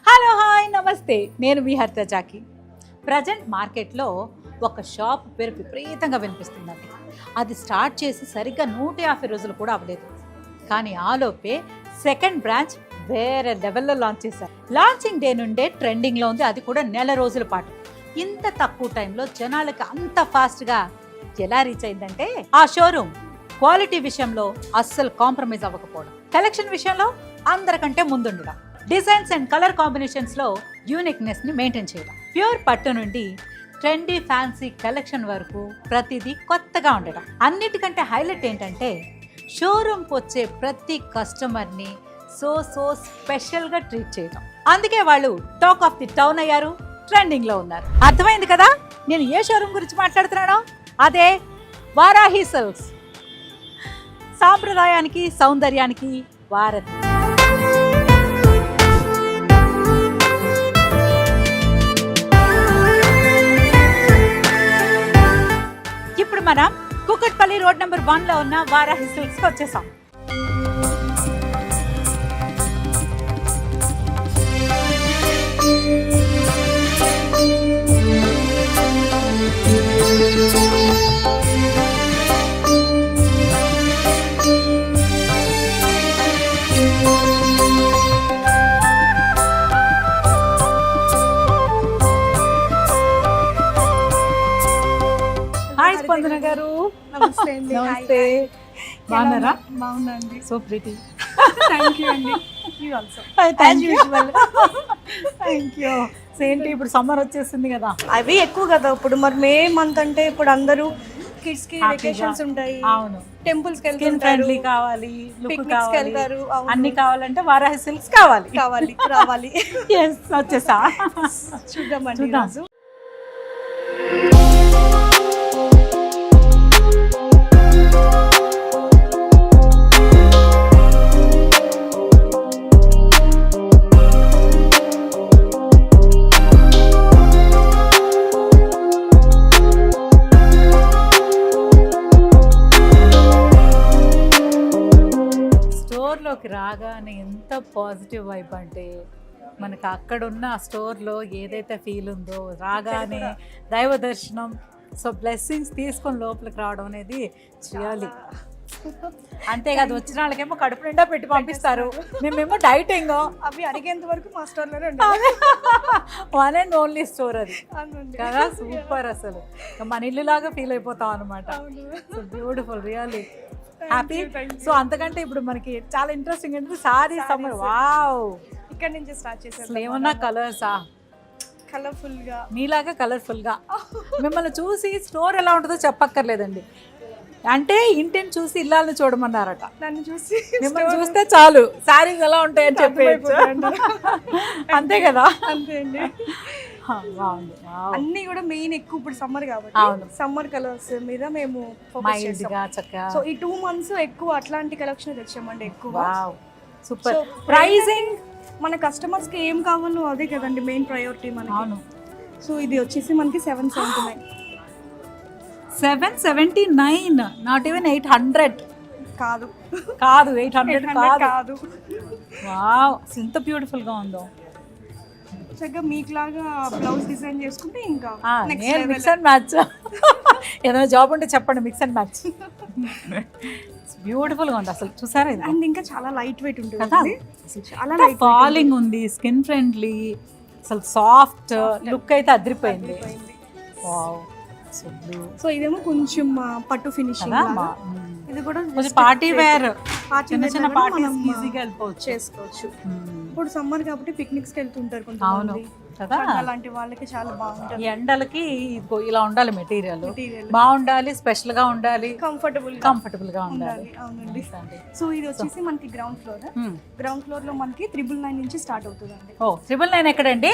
Hello hi నమస్తే, నేను మీ హర్తజాకి. Present మార్కెట్లో ఒక షాప్ పేరు విపరీతంగా వినిపిస్తుందండి. అది స్టార్ట్ చేసి సరిగ్గా 150 రోజులు కూడా అవ్వలేదు. కానీ ఆలోపే సెకండ్ బ్రాంచ్ వేరే లెవెల్లో లాంచ్ చేశారు. లాంచింగ్ డే నుండే ట్రెండింగ్లో ఉంది, అది కూడా నెల రోజుల పాటు. ఇంత తక్కువ టైంలో జనాలకి అంత ఫాస్ట్గా ఎలా రీచ్ అయిందంటే ఆ షోరూమ్ క్వాలిటీ విషయంలో అస్సలు కాంప్రమైజ్ అవ్వకపోవడం, కలెక్షన్ విషయంలో అందరికంటే ముందుండడం, డిజైన్స్ అండ్ కలర్ కాంబినేషన్స్లో యూనిక్నెస్ని మెయింటైన్ చేయడం, ప్యూర్ పట్టు నుండి ట్రెండీ ఫ్యాన్సీ కలెక్షన్ వరకు ప్రతిదీ కొత్తగా ఉండడం. అన్నిటికంటే హైలైట్ ఏంటంటే షోరూమ్కి వచ్చే ప్రతి కస్టమర్ని సో స్పెషల్గా ట్రీట్ చేయడం. అందుకే వాళ్ళు టాక్ ఆఫ్ ది టౌన్ అయ్యారు, ట్రెండింగ్లో ఉన్నారు. అర్థమైంది కదా నేను ఏ షోరూమ్ గురించి మాట్లాడుతున్నానో? అదే వారాహి సిల్క్స్. సాంప్రదాయానికి సౌందర్యానికి వారధి. ఇప్పుడు మనం కుకట్పల్లి రోడ్ నెంబర్ 1లో ఉన్న వారాహి సిల్క్స్ కి వచ్చేసాం. హాయ్ స్పందన గారు. నమస్తే అండి. నమస్తే. బాగున్నారా? బాగున్నాండి. So pretty. థ్యాంక్ యూ అండి. You also. Thank you. Thank you. ఏంటి ఇప్పుడు సమ్మర్ వచ్చేసింది కదా, అవి ఎక్కువ కదా ఇప్పుడు. మరి మే మంత్ అంటే ఇప్పుడు అందరూ కిడ్స్ కి వెకేషన్స్ ఉంటాయి. అవును, టెంపుల్స్ కి స్కిన్ వెళ్తారు, ఫ్రెండ్లీ కావాలి, లుక్ పిక్నిక్స్ కి కావాలి, వెళ్తారు. అవును. అన్ని కావాలంటే వారాహి సిల్క్స్ కావాలి. రావాలి. ఎస్, వచ్చేసా. చూద్దామండి చూద్దాం. ఈరోజు. స్టోర్లోకి రాగానే ఎంత పాజిటివ్ వైబ్ అంటే, మనకు అక్కడున్న ఆ స్టోర్లో ఏదైతే ఫీల్ ఉందో, రాగానే దైవ దర్శనం, సో బ్లెస్సింగ్స్ తీసుకొని లోపలికి రావడం అనేది చేయాలి. అంతేకాదు, వచ్చిన వాళ్ళకేమో కడుపు నిండా పెట్టి పంపిస్తారు, మేమేమో డైటింగ్. అవి అడిగేంత వరకు మా స్టోర్ లోనే ఉండాలి. వన్ అండ్ ఓన్లీ స్టోర్ అది అవునండి. కదా, సూపర్. అసలు మన ఇల్లు లాగా ఫీల్ అయిపోతాం అనమాట. So beautiful, really happy. So అంతకంటే ఇప్పుడు మనకి చాలా ఇంట్రెస్టింగ్ ఏంటంటే సారీ సమ్మర్. వావ్, ఇక్కడ నుంచి స్టార్ట్ చేసారు. అసలు ఏమన్నా కలర్సా, కలర్ఫుల్ గా, మీలాగా కలర్ఫుల్గా. మిమ్మల్ని చూసి స్టోర్ ఎలా ఉంటుందో చెప్పక్కర్లేదండి, అంటే ఇంటిని చూసి ఇల్లాలని చూడమన్నారట. నన్ను చూసి మిమ్మల్ని చూస్తే చాలు శారీస్ ఎలా ఉంటాయని చెప్పేయచ్చు. అంతే కదా. అంతే అండి. బాగుంది. అన్ని కూడా మెయిన్ ఎక్కువ ఇప్పుడు సమ్మర్ కాబట్టి అవును, సమ్మర్ కలర్స్ మీద మేము మైల్డ్గా చక్కగా. సో ఈ 2 months ఎక్కువ అట్లాంటి కలెక్షన్ తెచ్చామండి ఎక్కువ. Wow, super. ప్రైజింగ్ మన కస్టమర్స్ కి ఏం కావాలో అదే కదండి మెయిన్ ప్రయారిటీ మనకి. అవును. సో ఇది వచ్చేసి మనకి 779. 779, నాట్ ఈవెన్ 800. కాదు కాదు, 800 కాదు. వావ్, అసలు ఎంత బ్యూటిఫుల్ గా ఉందో. చక్కగా మీకు లాగా బ్లౌజ్ డిజైన్ చేసుకుంటే ఇంకా నేను మిక్స్ అండ్ మ్యాచ్. ఏదైనా జాబ్ ఉంటే చెప్పండి, మిక్స్ అండ్ మ్యాచ్. బ్యూటిఫుల్ గా ఉంది అసలు, చూసారా ఇది? అండ్ ఇంకా చాలా లైట్ వెయిట్ ఉంటుంది కదా, చాలా లైట్ ఫాలింగ్ ఉంది, స్కిన్ ఫ్రెండ్లీ, అసలు సాఫ్ట్ లుక్ అయితే అదిరిపోయింది. Wow, so blue. సో ఇదేమో కొంచెం పట్టు ఫినిషింగ్. ఇది కూడా పార్టీ వేర్, చిన్న చిన్న పార్టీస్ ఈజీగా వెళ్ళిపోవచ్చు, చేసుకోవచ్చు. ఇప్పుడు సమ్మర్ కాబట్టి పిక్నిక్స్ కి వెళ్తుంటారు అవును కొంతమంది కదా. అలాంటి వాళ్ళకి చాలా బాగుంటుంది. ఈ ఎండలకి ఇదిగో ఇలా ఉండాలి, మెటీరియల్ బాగుండాలి, స్పెషల్ గా ఉండాలి, కంఫర్టబుల్ గా ఉండాలి. అవునండి. సో ఇది వచ్చేసి మనకి గ్రౌండ్ ఫ్లోర్ లో మనకి 999 నుంచి స్టార్ట్ అవుతుందండి. ఓ, 999 ఎక్కడండి?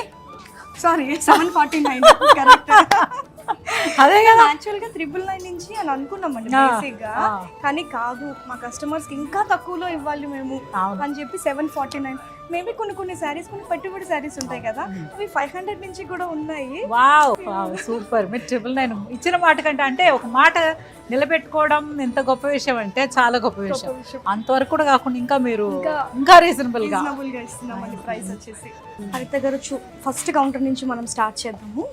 సారీ, 749. కరెక్ట్. అదే కదా, యాక్చువల్ గా 999 నుంచి అని అనుకున్నామండి బేసిక్ గా, కానీ కాదు, మా కస్టమర్స్ కి ఇంకా తక్కువలో ఇవ్వాలి మేము అని చెప్పి 749. మేబీ కొన్ని శారీస్ కొన్ని పెట్టుబడి శారీస్ ఉంటాయి కదా, అవి 500 నుంచి కూడా ఉన్నాయి. Wow super. మీరు 999 ఇచ్చిన మాట కంటే, అంటే ఒక మాట నిలబెట్టుకోవడం ఎంత గొప్ప విషయం అంటే చాలా గొప్ప విషయం. అంతవరకు కూడా కాకుండా ఇంకా మీరు ఇంకా రీజనబుల్ గా ఇస్తున్నామండి ప్రైస్ వచ్చేసి. హరిత గారు ఫస్ట్ కౌంటర్ నుంచి మనం స్టార్ట్ చేద్దాము.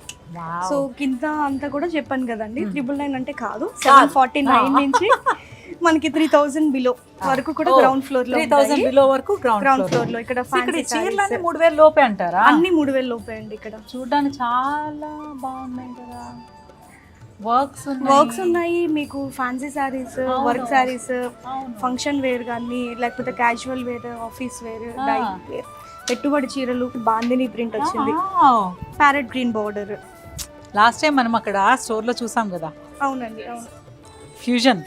సో కింద అంతా కూడా చెప్పాను కదండి, 999 అంటే కాదు, 749 నుంచి మనకి 3000 బిలో వరకు కూడా గ్రౌండ్ ఫ్లోర్ లో 3000 బిలో వరకు గ్రౌండ్ ఫ్లోర్ లో. ఇక్కడ చీరలన్నీ 3000 లోపే అంటారా? అన్ని 3000 లోపే అండి. ఇక్కడ చూడడానికి చాలా బాగున్నాయి కదా, వర్క్స్ ఉన్నాయి మీకు. Fancy saris, work saris, function wear కానీ లేకపోతే casual wear, office wear, dye wear, పెట్టుబడి చీరలు, బాందిని ప్రింట్ వచ్చింది, parrot green border. Last time మనం అక్కడ స్టోర్ లో చూసాం కదా. అవునండి, అవును. ఫ్యూజన్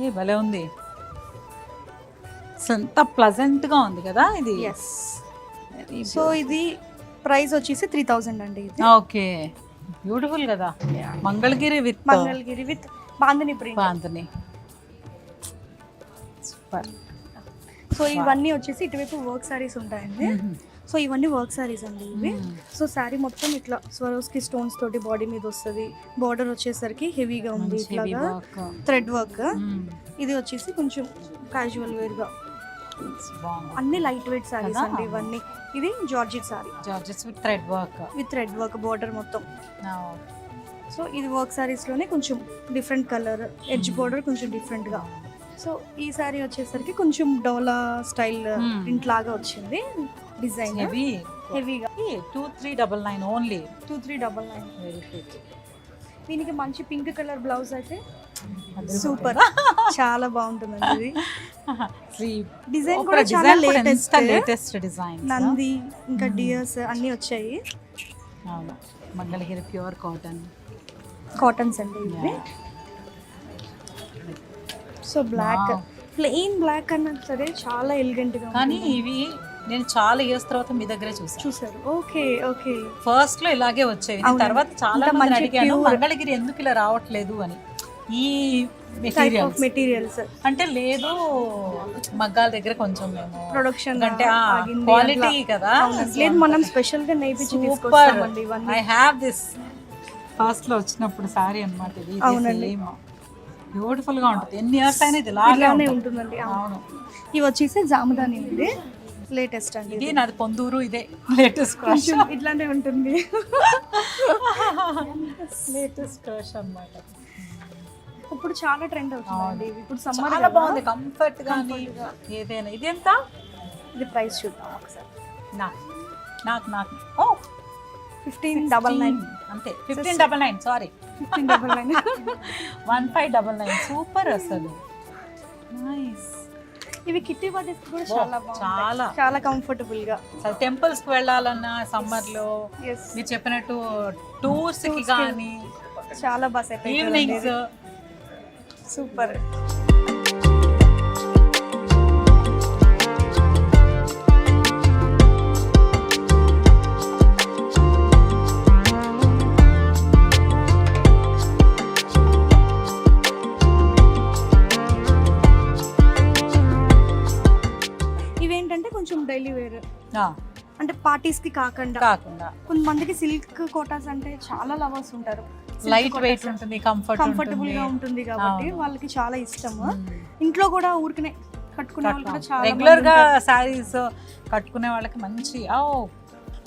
ఏ భలే ఉంది, ఎంత ప్లజెంట్ గా ఉంది కదా ఇది. సో ఇది ప్రైస్ వచ్చేసి 3000 అండి. ఇది ఓకే, బ్యూటిఫుల్ కదా. Mangalagiri with bandhani print. Bandhani super. So ఇవన్నీ వచ్చేసి ఇటువైపు వర్క్ సారీస్ ఉంటాయండి. సో ఇవన్నీ వర్క్ సారీస్ అండి ఇవి. సో శారీ మొత్తం ఇట్లా స్వరోస్కి స్టోన్స్ తోటి బాడీ మీద వస్తుంది. బార్డర్ వచ్చేసరికి హెవీగా ఉంది, ఇట్లాగా థ్రెడ్ వర్క్. ఇది వచ్చేసి కొంచెం క్యాజువల్ వేర్ గా, అన్ని లైట్ వెయిట్ సారీస్ అండి ఇవన్నీ. ఇది georgette sorry, georgettes with thread work border మొత్తం. సో ఇది వర్క్ సారీస్ లోనే కొంచెం డిఫరెంట్ కలర్, ఎడ్జ్ బార్డర్ కొంచెం డిఫరెంట్ గా. సో ఈ సారీ వచ్చేసరికి కొంచెం డోలా స్టైల్ ప్రింట్ లాగా వచ్చింది, డిజైన్ హెవీగా. 2399 ఓన్లీ, 2399. Very good. దీనికి మంచి పింక్ కలర్ బ్లౌజ్ అయితే సూపర్, చాలా బాగుంటుందండి. ఇది డిజైన్ కూడా చాలా లేటెస్ట్ డిజైన్, నంది ఇంకా డియర్స్ అన్ని వచ్చాయి. మంగళగిరి ప్యూర్ కాటన్స్ అండి ఇవి. సో బ్లాక్, ప్లెయిన్ బ్లాక్ అన్నా సరే చాలా ఎలిగెంట్ గా. కానీ ఇవి నేను చాలా ఇయర్స్ తర్వాత మీ దగ్గరే చూసారు. Okay okay. ఫస్ట్ లో ఇలాగే వచ్చేవి, తర్వాత చాలా మంది అడిగాను మంగళగిరి ఎందుకు ఇలా రావట్లేదు అని. ఈ మెటీరియల్స్ అంటే లేదు, మగ్గాల దగ్గర కొంచెం మేము ప్రొడక్షన్ అంటే క్వాలిటీ కదా, లేదు మనం స్పెషల్ గా నేర్పించి తీసుకొస్తామండి ఇవన్నీ. ఐ హావ్ దిస్ ఫస్ట్ లో వచ్చినప్పుడు సారీ అన్నమాట. ఇది బ్యూటిఫుల్ గా ఉంటుంది, ఎన్ని ఇయర్స్ అయినా ఇది ఇలానే ఉంటుందండి. అవును. ఇవి వచ్చేసి జామదాని ఇది లేటెస్ట్ అండి. ఇది నాది పొందూరు, ఇదే లేటెస్ట్ క్రష్, ఇట్లానే ఉంటుంది. లేటెస్ట్ క్రష్ అన్నమాట. ఇప్పుడు చాలా ట్రెండ్ అవుతుంది. ఇప్పుడు సమ్మర్ చాలా బాగుంది, కంఫర్ట్ గా ఏదైనా. ఇది ఎంత? ఇది ప్రైస్ చూద్దాం ఒకసారి. నాకు ఓ 1599 అంతే. 1599 సారీ 1599 1599. సూపర్ అసలు, నైస్. ఇవి కిట్టి బర్త్డేస్ కూడా చాలా బాగుంటాయి, చాలా కంఫర్టబుల్ గా. అసలు టెంపుల్స్ కి వెళ్ళాలన్నా సమ్మర్ లో మీరు చెప్పినట్టు టూర్స్ కి కానీ చాలా బాగా సెట్ అవుతుంది. Evenings super. ఇవేంటంటే కొంచెం డైలీ వేర్, అంటే పార్టీస్ కి కాకుండా కొంతమందికి సిల్క్ కోటాస్ అంటే చాలా లవర్స్ ఉంటారు. లైట్ వెయిట్ ఉంటుంది, కంఫర్టబుల్ గా ఉంటుంది కాబట్టి వాళ్ళకి చాలా ఇష్టం. ఇంట్లో కూడా ఊరికనే కట్టుకునే వాళ్ళు కూడా చాలా రెగ్యులర్ గా సారీస్ కట్టుకునే వాళ్ళకి మంచి.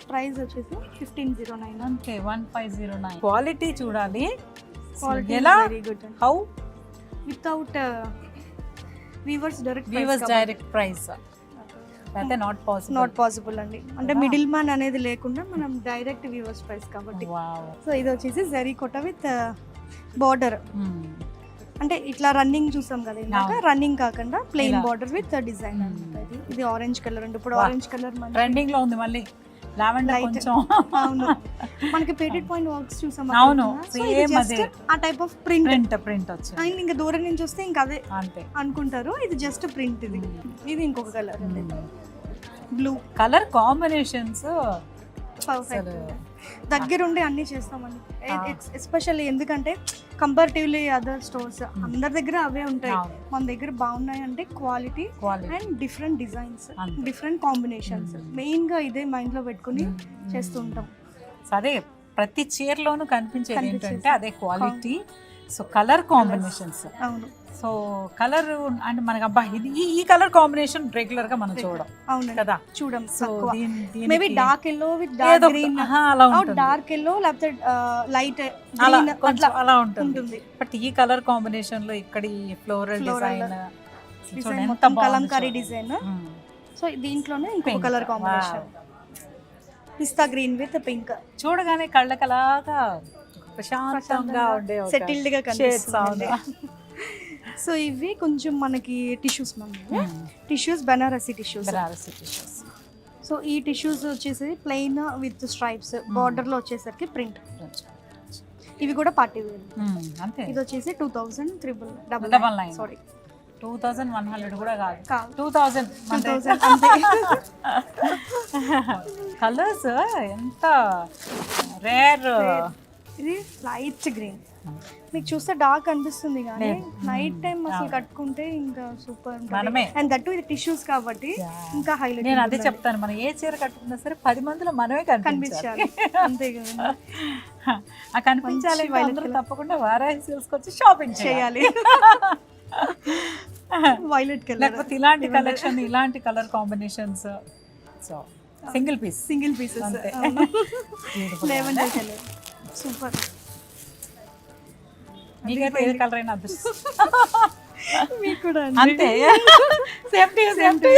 ప్రైస్ వచ్చేసి 1509 అంతే, 1509. క్వాలిటీ చూడాలి, quality very good. How without weavers direct price అయితే నాట్ పాసిబుల్ అండి. అంటే మిడిల్ మ్యాన్ అనేది లేకుండా మనం డైరెక్ట్ వ్యూవర్స్ ప్రైస్ కాబట్టి. సో ఇది వచ్చేసి జరీ కోట విత్ బార్డర్, అంటే ఇట్లా రన్నింగ్ చూసాం కదా ఇందాక, రన్నింగ్ కాకుండా ప్లెయిన్ బార్డర్ విత్ డిజైన్. ఇది ఆరెంజ్ కలర్ అండి, ఇప్పుడు ఆరెంజ్ కలర్ ట్రెండింగ్ లో ఉంది. మళ్ళీ లావెండర్ కొంచెం. అవును, మనకి పేటెడ్ పాయింట్ వర్క్స్ చూసాం. అవును, సేమ్ అదే ఆ టైప్ ఆఫ్ ప్రింట్ వచ్చింది. అండ్ ఇంకా దూరం నుంచి వస్తే ఇంకా అదే అనుకుంటారు, ఇది జస్ట్ ప్రింట్. ఇది ఇంకొక కలర్ అండి, బ్లూ కలర్ కాంబినేషన్స్ పర్ఫెక్ట్. దగ్గరుండి అన్ని చేస్తామండి, ఎస్పెషల్లీ ఎందుకంటే కంపారిటివ్లీ అదర్ స్టోర్స్ అందరి దగ్గర అవే ఉంటాయి. అవును. మన దగ్గర బాగున్నాయి అంటే క్వాలిటీ అండ్ డిఫరెంట్ డిజైన్స్, అంతే. డిఫరెంట్ కాంబినేషన్స్, మెయిన్ గా ఇదే మైండ్ లో పెట్టుకుని చేస్తుంటాం. సో అదే ప్రతి చీరలోనూ కనిపించేది ఏంటంటే అదే క్వాలిటీ, సో కలర్ కాంబినేషన్స్. అవును సో కలర్ అంటే మనకి అబ్బా ఇది ఈ కలర్ కాంబినేషన్ రెగ్యులర్ గా మనం చూడం అవునండి, కదా. చూడం. So maybe dark yellow with dark green, అలా ఉంటుంది, డార్క్ ఎల్లో లేకపోతే లైట్ అలా గ్రీన్ కొంచెం అట్లా అలా ఉంటుంది. ఉంటుంది. బట్ ఈ కలర్ కాంబినేషన్ లో ఇక్కడ ఈ ఫ్లోరల్ డిజైన్ డిజైన్ మొత్తం కలంకారీ డిజైన్. సో దీంట్లోనే ఇంకొక Pink. Colour combination pista green with pink, చూడగానే కళ్ళకి అలాగా ప్రశాంతంగా ఉండే సెటిల్డ్ గా షేడ్స్. కనిపిస్తుంది. సో ఇవి కొంచెం మనకి tissues, tissues Banarasi tissues. So ఈ టిష్యూస్ వచ్చేసి ప్లెయిన్ విత్ స్ట్రైప్స్, బార్డర్ లో వచ్చేసరికి ప్రింట్. ఇవి కూడా పార్టీ వేర్. అంతే. ఇది వచ్చేసి 2399. సారీ 2100 కూడా కాదు, కాదు. 2000 అంతే. కలర్స్ ఎంత రేర్. ఇది లైట్ గ్రీన్, మీకు చూస్తే డార్క్ అనిపిస్తుంది కానీ నైట్ టైం అసలు కట్టుకుంటే ఇంకా సూపర్ మనమే. ఉంటుంది. అండ్ దట్టు ఇది టిష్యూస్ కాబట్టి ఇంకా హైలైట్. నేను అదే చెప్తాను, మనం ఏ చీర కట్టుకున్నా సరే 10 మందిలో మనమే కనిపించాలి. కనిపించాలి, అంతే కదా. ఆ కనిపించాలి, అందరూ తప్పకుండా వారాహి సిల్క్స్ వచ్చి షాపింగ్ చేయాలి. వైలెట్ కలర్, లేకపోతే ఇలాంటి కలెక్షన్, ఇలాంటి colour combinations. So single piece, single pieces, అంతే. Lavender colour super. మీకైతే ఏ కలర్ అయినా అదృష్టం. మీకు కూడా అంతే. Same to same to.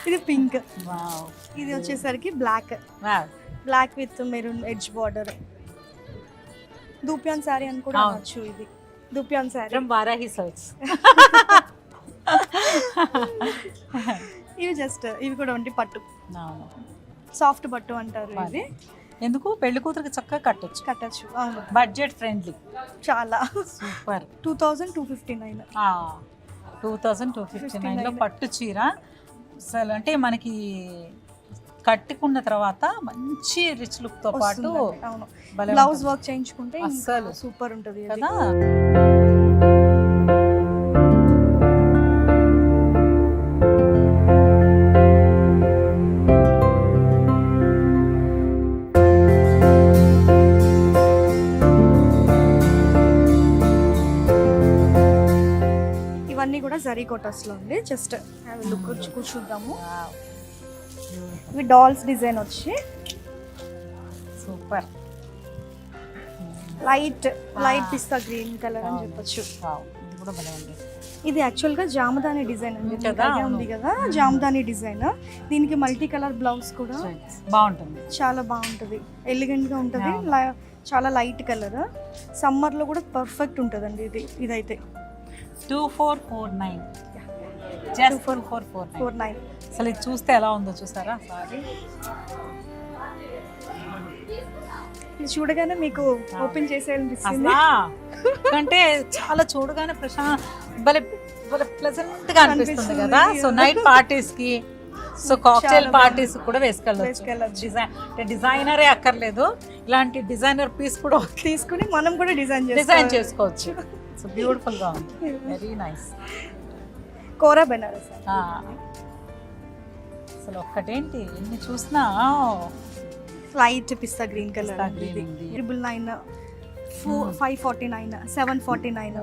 ఇది పింక్, వావ్. ఇది వచ్చేసరికి black, wow. Black with maroon edge border. Dupion sari అని కూడా అనొచ్చు. ఇది dupion sari from Varahi silks. ఇవి జస్ట్ ఇవి కూడా ఉండి పట్టు, సాఫ్ట్ పట్టు అంటారు. ఇది ఎందుకు పెళ్లి కూతురికి చక్కగా కట్టొచ్చు. కట్టచ్చు. అవును, బడ్జెట్ ఫ్రెండ్లీ, చాలా. సూపర్. 2259. 2259లో పట్టు చీర అసలు అంటే మనకి కట్టుకున్న తర్వాత మంచి రిచ్ లుక్ తో పాటు అవును, భలే బ్లౌజ్ ఉంటుంది. వర్క్ చేయించుకుంటే అస్సలు సూపర్ ఉంటుంది కదా. ఇవన్నీ కూడా జరీ కోటస్ లో ఉంది. జస్ట్ లుక్ వచ్చి కూర్చుద్దాము. ఇవి డాల్స్ డిజైన్ వచ్చి సూపర్. లైట్ పిస్తా గ్రీన్ కలర్ అని చెప్పొచ్చు. ఇది కూడా భలే ఉంది. ఇది యాక్చువల్ గా జామదాని డిజైన్ అండి, కదా, ఉంది కదా జామదాని డిజైన్. దీనికి మల్టీ కలర్ బ్లౌజ్ కూడా బాగుంటుంది, చాలా బాగుంటుంది, ఎలిగెంట్ గా ఉంటుంది. చాలా లైట్ కలర్, సమ్మర్ లో కూడా పర్ఫెక్ట్ ఉంటుందండి. ఇదైతే 2449. జస్ట్ 2449. 49. అసలు ఇది చూస్తే ఎలా ఉందో చూసారా సారీ. ఇది చూడగానే మీకు ఓపెన్ చేసేయాలనిపిస్తుంది. అంటే చాలా చూడగానే భలే భలే ప్లెజెంట్ గా అనిపిస్తుంది కదా. సో నైట్ పార్టీస్ కి, సో కాక్టైల్ పార్టీస్ కూడా వేసుకెళ్ళచ్చు. డిజైనరే అక్కర్లేదు, ఇలాంటి డిజైనర్ పీస్ కూడా తీసుకుని మనం కూడా డిజైన్ చేసుకోవచ్చు. సో బ్యూటిఫుల్ గా ఉంది, వెరీ నైస్. కోరా బెనారస్ అసలు ఒక్కటేంటి ఎన్ని చూసినా. లైట్ పిస్తా గ్రీన్ కలర్, 999, 549, 749.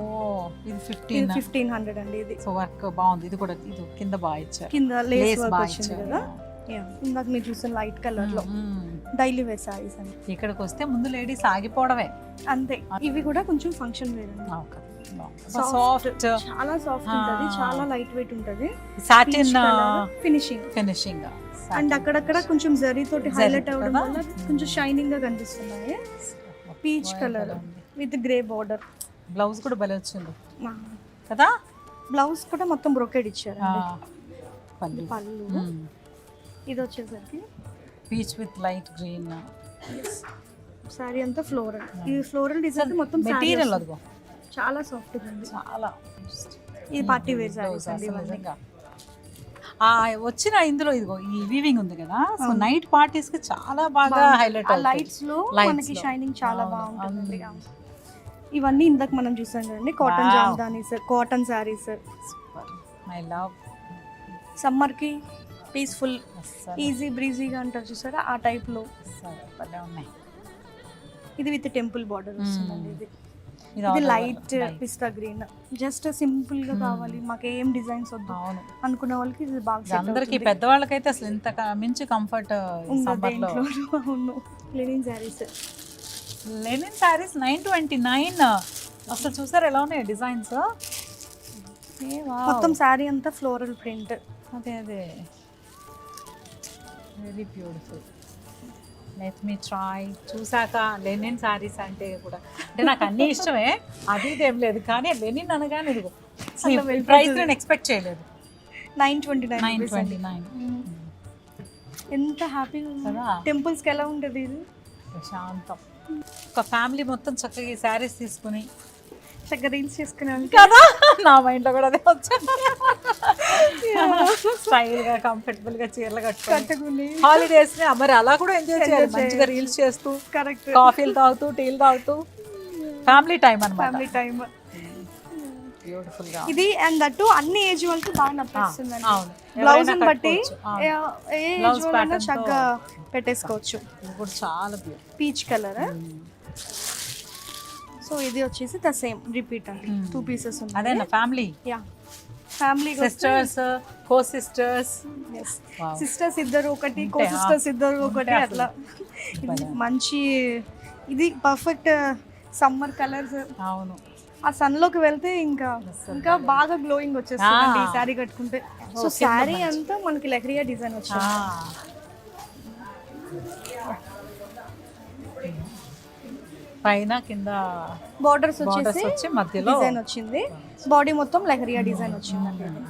ఇది 1500 అండి. ఇది సో వర్క్ బాగుంది. ఇది కూడా ఇది కింద బాగా ఇచ్చారు, కింద లేస్ వర్క్ వచ్చింది కదా. ఇందాక మీరు చూసిన లైట్ కలర్ లో డైలీ వేర్ సారీస్ అండి. ఇక్కడికి వస్తే ముందు లేడీస్ ఆగిపోవడమే అంతే. ఇవి కూడా కొంచెం ఫంక్షన్ వేర్ అండి. సాఫ్ట్, చాలా సాఫ్ట్ ఉంటుంది, చాలా లైట్ వెయిట్ ఉంటుంది. సాటిన్ ఫినిషింగ్ అండ్ అక్కడక్కడ కొంచెం జరీ తోటి హైలైట్ అవ్వడం వల్ల కొంచెం షైనింగ్ గా కనిపిస్తున్నాయి. Peach colour with grey border. Blouse కూడా భలే వచ్చింది కదా. బ్లౌజ్ కూడా మొత్తం బ్రోకెడ్ ఇచ్చారు. పళ్ళు ఇది వచ్చేసరికి peach with light green. Sorry అంతా ఫ్లోరల్. ఈ ఫ్లోరల్ డిజైన్ మొత్తం మెటీరియల్ అదిగో చాలా సాఫ్ట్ ఉంది, చాలా. ఇది పార్టీ వేర్ సారీస్ అండి. వచ్చిన ఇందులో ఇదిగో ఈ వీవింగ్ ఉంది కదా. సో నైట్ పార్టీస్ కి చాలా బాగా హైలైట్. లైట్స్ లో మనకి షైనింగ్ చాలా బాగుంటుంది. ఇవన్నీ ఇందాక మనం చూసాం కదండి, cotton Wow. Jamdanis, cotton saris. I love సమ్మర్కి పీస్ఫుల్ అస్సలు ఈజీ బ్రీజీగా అంటారు చూసారా, ఆ టైప్లో. భలే ఉన్నాయి. ఇది విత్ టెంపుల్ బార్డర్ వస్తుందండి. ఇది ఇది ఇది all over లైట్ light. పిస్తా గ్రీన్. జస్ట్ సింపుల్ గా కావాలి, మాకు ఏం డిజైన్స్ వద్దు అవును, అనుకునే వాళ్ళకి ఇది బాగా ఇది అందరికి పెద్దవాళ్ళకైతే అసలు ఇంత మించి కంఫర్ట్ ఉండదు సమ్మర్ లో. ఇంట్లో. అవును, లెనిన్ శారీస్. లెనిన్ సారీస్ 929. అసలు చూసారు ఎలా ఉన్నాయి డిజైన్స్. మొత్తం శారీ అంతా ఫ్లోరల్ ప్రింట్. అదే అదే very beautiful. Let me try. చూసాక లెనిన్ సారీస్ అంటే కూడా అంటే నాకు అన్ని ఇష్టమే, అది ఇదేం లేదు, కానీ లెనిన్ అనగానే ఇదిగో అలా వెళ్ళిపోతుంది. ప్రైస్ నేను ఎక్స్పెక్ట్ చేయలేదు. 929 929. ఎంత హ్యాపీగా కదా. టెంపుల్స్కి ఎలా ఉంటుంది ఇది. ప్రశాంతం. ఒక ఫ్యామిలీ మొత్తం చక్కగా ఈ శారీస్ తీసుకుని చక్కగా రీల్స్ చేసుకునే కదా, నా మైండ్లో కూడా అదే వచ్చింది. స్టైల్గా కంఫర్టబుల్గా చీరలు కట్టుకొని కట్టుకుని హాలిడేస్ ని మరి అలా కూడా ఎంజాయ్ చేయాలి, మంచిగా రీల్స్ చేస్తూ కరెక్ట్ కాఫీలు తాగుతూ టీలు తాగుతూ ఫ్యామిలీ టైం అన్నమాట. ఫ్యామిలీ టైం బ్యూటిఫుల్ గా ఇది. అండ్ దట్టు అన్ని ఏజ్ వాళ్ళకి బాగా నచ్చేస్తుందండి. అవును, బ్లౌజ్ ఎవరైనా బట్టి కట్టుకోవచ్చు. అవును. ఏ ఏజ్ Blouse వాళ్ళైనా pattern తో. చక్కగా పెట్టేసుకోవచ్చు. ఇది కూడా చాలా బ్యూటిఫుల్. Peach colour. సో ఇది వచ్చేసి ద సేమ్ రిపీట్ అండి, 2 pieces ఉన్నాయి. అదేనా ఫ్యామిలీ, యా ఫ్యామిలీ సిస్టర్స్, కో సిస్టర్స్. సిస్టర్స్ ఇద్దరు ఒకటి, కో ఉంటే, సిస్టర్స్ ఇద్దరు ఒకటి, ఉంటే అట్లా. ఇది మంచి, ఇది పర్ఫెక్ట్ సమ్మర్ కలర్స్. అవును, ఆ సన్ లోకి వెళ్తే ఇంకా ఇంకా బాగా గ్లోయింగ్ వచ్చేస్తుంది ఈ శారీ కట్టుకుంటే. సో శారీ అంతా మనకి లెహరియా డిజైన్ వచ్చింది. పైన కింద బార్డర్స్ బార్డర్స్ వచ్చేసి వచ్చి మధ్యలో డిజైన్ వచ్చింది. బాడీ మొత్తం లెహరియా డిజైన్ వచ్చిందండి. ఇది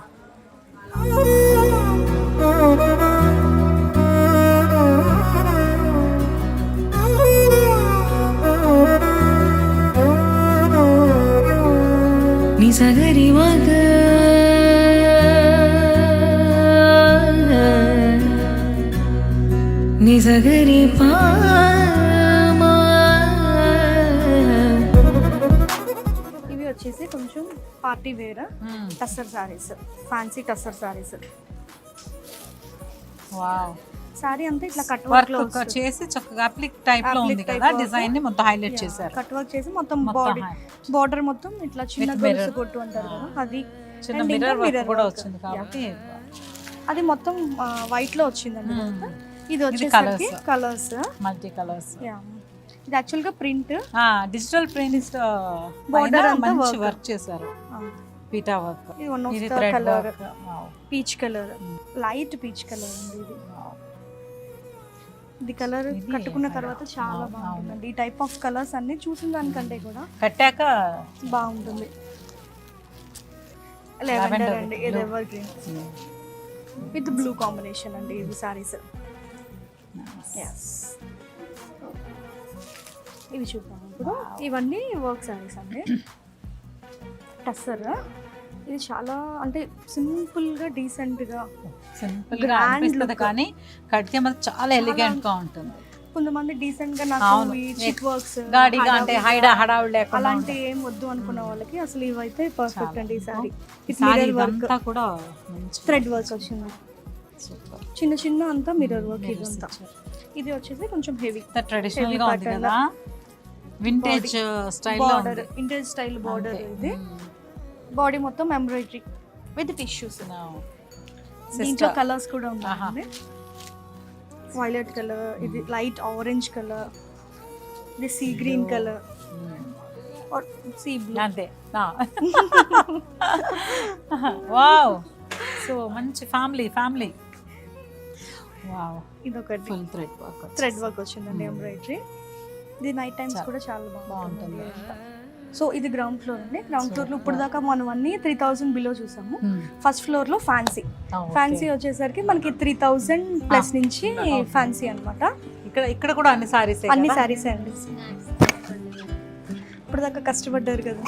నిసగరి మగ నిసగరి పామా. ఇవి వచ్చేసి కొంచెం party wear tussar saris, fancy tussar saris. Wow, sari అంతా ఇట్లా కట్ వర్క్ లో వర్క్ చేసి చక్కగా అప్లిక్ టైప్ లో ఉంది కదా, డిజైన్ ని మొత్తం హైలైట్ చేశారు. కట్ వర్క్ చేసి మొత్తం మొత్తం బాడీ highlight. బార్డర్ మొత్తం ఇట్లా చిన్న With గొలుసు mirror. కొట్టు అంటారు కదా, అది. చిన్న And మిర్రర్ ఇంకా వర్క్ mirror కూడా work. వచ్చింది కాబట్టి అది మొత్తం వైట్ లో వచ్చిందండి. మొత్తం. ఇది ఇది వచ్చేసరికి colours. కలర్స్. Multi colours. ఇది యాక్చువల్ గా ప్రింట్. డిజిటల్ ప్రింట్ Border అంతా మంచి work. వర్క్ చేశారు, పీటా వర్క్. ఇది వన్ ఆఫ్ ఇది the thread colour, work. Peach colour, light peach colour ఉంది ఇది. ఇది కలర్ ఇది కట్టుకున్న అలా. తర్వాత చాలా అవును. బాగుంటుందండి. ఈ టైప్ ఆఫ్ కలర్స్ అన్ని చూసిన దానికంటే కూడా కట్టాక బాగుంటుంది. లెవెండర్ Lavender అండి, blue. ఇది ever green with blue combination అండి ఇది సారీస్. ఇవి చూద్దాం ఇప్పుడు. ఇవన్నీ వర్క్ సారీస్ అండి. టస్సర్. ఇది చాలా అంటే సింపుల్ గా డీసెంట్ గా సింపుల్ గా Grand అనిపిస్తుంది, look. కానీ కడితే మాత్రం చాలా ఎలిగెంట్ గా ఉంటుంది. కొంతమంది డీసెంట్ గా నాకు అవును. ఈ చిక్ వర్క్స్ గాడిగా అంటే హడావుడి లేకుండా అలాంటి ఏం వద్దు అనుకున్న వాళ్ళకి అసలు ఇవైతే పర్ఫెక్ట్ అండి. ఈ సారీ సారీ మిర్రర్ వర్క్, ఇదంతా కూడా మంచి థ్రెడ్ వర్క్ వచ్చింది. సూపర్. చిన్న చిన్న అంతా మిర్రర్ వర్క్ ఇదంతా. ఇది వచ్చేసి కొంచెం హెవీ ట్రెడిషనల్ గా ఉంది కదా, వింటేజ్ స్టైల్ లో బార్డర్, ఉంది. Intense style border. అంతే. ఇది బాడీ మొత్తం ఎంబ్రాయిడరీ విత్ టిష్యూస్. దీంట్లో Sister. కలర్స్ కూడా ఉన్నాయి. వైలెట్ కలర్, ఇది లైట్ ఆరెంజ్ కలర్, ఇది sea green colour or sea blue. అంతే. వావ్, సో మంచి ఫ్యామిలీ వావ్. ఇదొకటి full thread work. Thread work వచ్చిందండి ఎంబ్రాయిడరీ. ఇది నైట్ టైమ్స్ కూడా చాలా బాగుంటుంది. బాగుంటుంది. సో ఇది గ్రౌండ్ ఫ్లోర్ అండి. గ్రౌండ్ ఫ్లోర్ లో ఇప్పుడు దాకా మనం అన్ని 3000 బిలో చూసాము. ఫస్ట్ ఫ్లోర్ లో ఫ్యాన్సీ. ఫ్యాన్సీ వచ్చేసరికి మనకి 3000 ప్లస్ నుంచి ఫ్యాన్సీ అన్నమాట. ఇక్కడ కూడా అన్ని సారీస్, అన్ని సారీస్ అండి. ఇప్పుడు దాకా కష్టపడ్డారు కదా,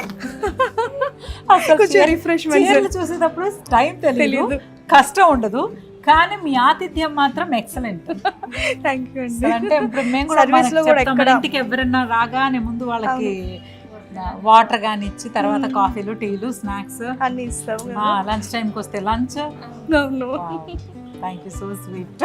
కొంచెం రిఫ్రెష్మెంట్ చూసేటప్పుడు టైం తెలియదు, కష్టం ఉండదు, కానీ మీ ఆతిథ్యం మాత్రం ఎక్సలెంట్. థ్యాంక్ యూ అండి. అంటే ఇప్పుడు మేము కూడా Service లో కూడా చెప్తాం, మన ఎక్కడ- ఇంటికి ఎవరైనా రాగానే ముందు వాళ్ళకి వాటర్ కానీ ఇచ్చి తర్వాత కాఫీలు టీలు స్నాక్స్ అన్ని ఇస్తాం లంచ్ టైంకి వస్తే లంచ్. అవును. Thank you so sweet.